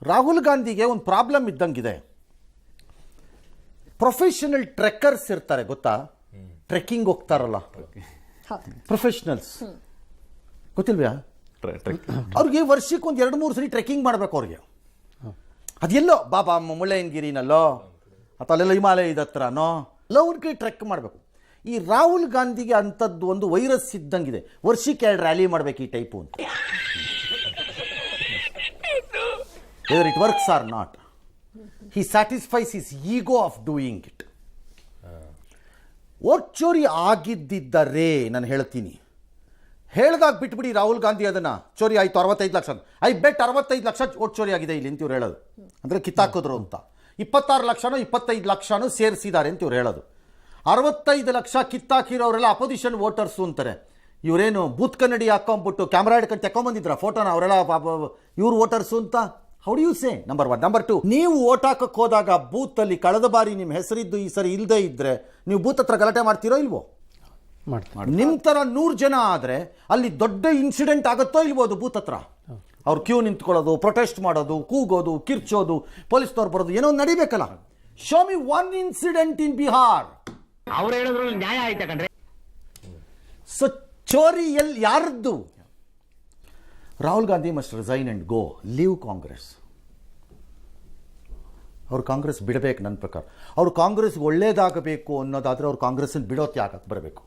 ರಾಹುಲ್ ಗಾಂಧಿಗೆ ಒಂದು problem ಇದ್ದಂಗಿದೆ. Professional trekkers ಇರ್ತಾರೆ ಗೊತ್ತಾ, ಟ್ರೆಕ್ಕಿಂಗ್ ಹೋಗ್ತಾರಲ್ಲ ಪ್ರೊಫೆಷನಲ್ಸ್, ಗೊತ್ತಿಲ್ವ್ಯಾ? ಅವ್ರಿಗೆ ವರ್ಷಕ್ಕೆ ಒಂದು 2-3 ಸರಿ ಟ್ರೆಕ್ಕಿಂಗ್ ಮಾಡಬೇಕು ಅವ್ರಿಗೆ. ಅದೆಲ್ಲೋ ಬಾಬಾ ಮುಳ್ಳಯ್ಯನಗಿರಿನಲ್ಲೋ ಅಥವಾ ಅಲ್ಲೆಲ್ಲ ಹಿಮಾಲಯದ ಹತ್ರನೋ ಎಲ್ಲ ಒಂದು ಕಡೆ ಟ್ರೆಕ್ ಮಾಡಬೇಕು. ಈ ರಾಹುಲ್ ಗಾಂಧಿಗೆ ಅಂಥದ್ದು ಒಂದು ವೈರಸ್ ಇದ್ದಂಗಿದೆ, ವರ್ಷಕ್ಕೆ 2 ರ್ಯಾಲಿ ಮಾಡಬೇಕು ಈ ಟೈಪು ಅಂತ. whether it works or not, he satisfies his ego of doing it. Vote ಚೋರಿ ಆಗಿದ್ದರೆ ನಾನು ಹೇಳ್ತೀನಿ, ಹೇಳ್ದಾಗ ಬಿಟ್ಬಿಡಿ ರಾಹುಲ್ ಗಾಂಧಿ ಅದನ್ನು ಚೋರಿ ಆಯಿತು 65 lakh, I bet 65 lakh vote ಚೋರಿ ಆಗಿದೆ ಇಲ್ಲಿ ಅಂತ ಇವ್ರು ಹೇಳೋದು. ಅಂದರೆ ಕಿತ್ತಾಕಿದ್ರು ಅಂತ 26 ಲಕ್ಷನೋ 25 ಲಕ್ಷನೋ ಸೇರಿಸಿದ್ದಾರೆ ಅಂತ ಇವ್ರು ಹೇಳೋದು. 65 ಲಕ್ಷ ಕಿತ್ತಾಕಿರೋರೆಲ್ಲ ಅಪೋಸಿಷನ್ ವೋಟರ್ಸು ಅಂತಾರೆ. ಇವರೇನು ಬೂತ್ ಕನ್ನಡಿ ಹಾಕೊಂಡ್ಬಿಟ್ಟು ಕ್ಯಾಮ್ರಾ ಹಿಡ್ಕೊಂಡು ತೆಕೊಂಬಂದಿದ್ರ ಫೋಟೋನ ಅವರೆಲ್ಲ ಇವ್ರು ವೋಟರ್ಸು ಅಂತ. How do you say? Number 1. Number 2, ನೀವು ವೋಟ್ ಹಾಕಕ್ಕೆ ಹೋದಾಗ ಬೂತಲ್ಲಿ ಕಳೆದ ಬಾರಿ ನಿಮ್ಮ ಹೆಸರಿದ್ದು ಈ ಸರಿ ಇಲ್ಲದೆ ಇದ್ದರೆ ನೀವು ಬೂತ್ ಹತ್ರ ಗಲಾಟೆ ಮಾಡ್ತೀರೋ ಇಲ್ವೋ? ನಿಮ್ಮ ಥರ 100 ಜನ ಆದರೆ ಅಲ್ಲಿ ದೊಡ್ಡ ಇನ್ಸಿಡೆಂಟ್ ಆಗುತ್ತೋ ಇಲ್ಬೋದು ಬೂತ್ ಹತ್ರ. ಅವ್ರು ಕ್ಯೂ ನಿಂತ್ಕೊಳ್ಳೋದು, ಪ್ರೊಟೆಸ್ಟ್ ಮಾಡೋದು, ಕೂಗೋದು, ಕಿರ್ಚೋದು, ಪೊಲೀಸ್ನವ್ರು ಬರೋದು, ಏನೋ ನಡಿಬೇಕಲ್ಲ. ಶೋ ಮಿ 1 ಇನ್ಸಿಡೆಂಟ್ ಇನ್ ಬಿಹಾರ್. ಅವ್ರು ಹೇಳಿದ್ರು ನ್ಯಾಯ ಆಯ್ತಾ ಕಣ್ರಿ. ಸೊ ಚೋರಿ ಎಲ್ಲಿ ಯಾರದ್ದು? Rahul Gandhi must resign and go, leave Congress. ಅವ್ರು ಕಾಂಗ್ರೆಸ್ ಬಿಡಬೇಕು ನನ್ನ ಪ್ರಕಾರ. ಅವರು ಕಾಂಗ್ರೆಸ್ಗೆ ಒಳ್ಳೇದಾಗಬೇಕು ಅನ್ನೋದಾದರೆ ಅವ್ರು ಕಾಂಗ್ರೆಸ್ಸನ್ನು ಬಿಡೋಕ್ಕೆ ಯಾಕಕ್ಕೆ ಬರಬೇಕು?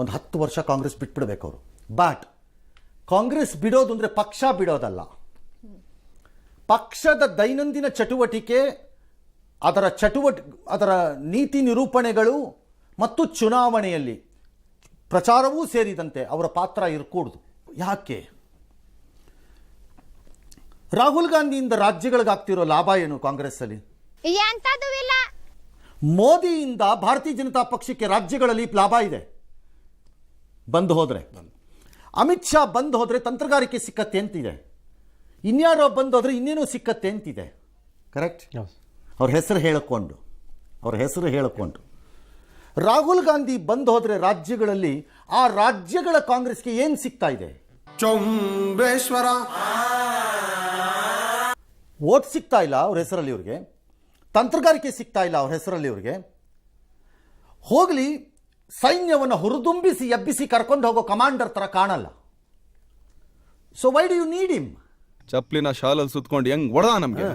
ಒಂದು 10 ವರ್ಷ ಕಾಂಗ್ರೆಸ್ ಬಿಟ್ಬಿಡ್ಬೇಕು ಅವರು. ಬಟ್ ಕಾಂಗ್ರೆಸ್ ಬಿಡೋದು ಅಂದರೆ ಪಕ್ಷ ಬಿಡೋದಲ್ಲ. ಪಕ್ಷದ ದೈನಂದಿನ ಚಟುವಟಿಕೆ, ಅದರ ನೀತಿ ನಿರೂಪಣೆಗಳು ಮತ್ತು ಚುನಾವಣೆಯಲ್ಲಿ ಪ್ರಚಾರವೂ ಸೇರಿದಂತೆ ಅವರ ಪಾತ್ರ ಇರಕೂಡ್ದು. ಯಾಕೆ? ರಾಹುಲ್ ಗಾಂಧಿಯಿಂದ ರಾಜ್ಯಗಳಿಗಾಗ್ತಿರೋ ಲಾಭ ಏನು ಕಾಂಗ್ರೆಸ್ಸಲ್ಲಿ? ಮೋದಿಯಿಂದ ಭಾರತೀಯ ಜನತಾ ಪಕ್ಷಕ್ಕೆ ರಾಜ್ಯಗಳಲ್ಲಿ ಲಾಭ ಇದೆ. ಬಂದು ಹೋದರೆ, ಅಮಿತ್ ಶಾ ಬಂದು ಹೋದರೆ ತಂತ್ರಗಾರಿಕೆ ಸಿಕ್ಕತ್ತೆ ಅಂತಿದೆ. ಇನ್ಯಾರೋ ಬಂದು ಹೋದರೆ ಇನ್ನೇನೋ ಸಿಕ್ಕತ್ತೆ ಅಂತಿದೆ. ಕರೆಕ್ಟ್? ಅವ್ರ ಹೆಸರು ಹೇಳಿಕೊಂಡು ರಾಹುಲ್ ಗಾಂಧಿ ಬಂದು ಹೋದರೆ ರಾಜ್ಯಗಳಲ್ಲಿ ಆ ರಾಜ್ಯಗಳ ಕಾಂಗ್ರೆಸ್ಗೆ ಏನು ಸಿಗ್ತಾ ಇದೆ? ಚೌಂಬೇಶ್ವರ ವೋಟ್ ಸಿಗ್ತಾ ಇಲ್ಲ ಅವ್ರ ಹೆಸರಲ್ಲಿ, ಇವ್ರಿಗೆ ತಂತ್ರಗಾರಿಕೆ ಸಿಗ್ತಾ ಇಲ್ಲ ಅವ್ರ ಹೆಸರಲ್ಲಿ. ಇವ್ರಿಗೆ ಹೋಗಲಿ, ಸೈನ್ಯವನ್ನು ಹುರಿದುಂಬಿಸಿ ಎಬ್ಬಿಸಿ ಕರ್ಕೊಂಡು ಹೋಗೋ ಕಮಾಂಡರ್ ಥರ ಕಾಣಲ್ಲ. So why do you need him? ಚಪ್ಲಿನ ಶಾಲಲ್ಲಿ ಸುತ್ಕೊಂಡು ಹೆಂಗ್ ಹೊಡೆದ ನಮ್ಗೆ.